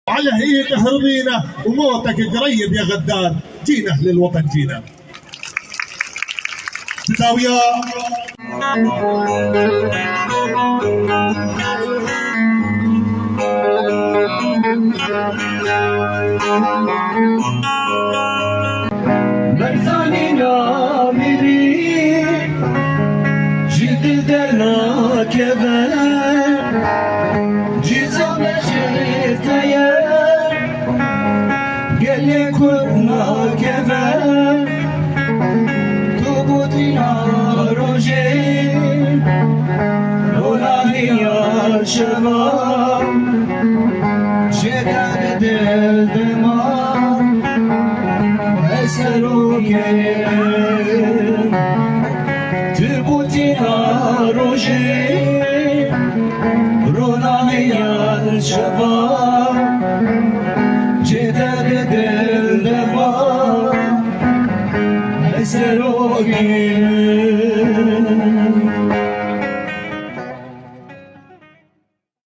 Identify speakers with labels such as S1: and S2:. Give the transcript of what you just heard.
S1: على هيك هربينا وموتك قريب يا غدار. جينا اهل الوطن جينا بزاوية.
S2: مرزاني نامري جد درنا كبر جزم شتايا قال كنا كبر تبوتنا روجي ولا هي شباب شداد الدماء سروكي تبوتنا روجي رونايا الشباب جدر دل دماء سروكي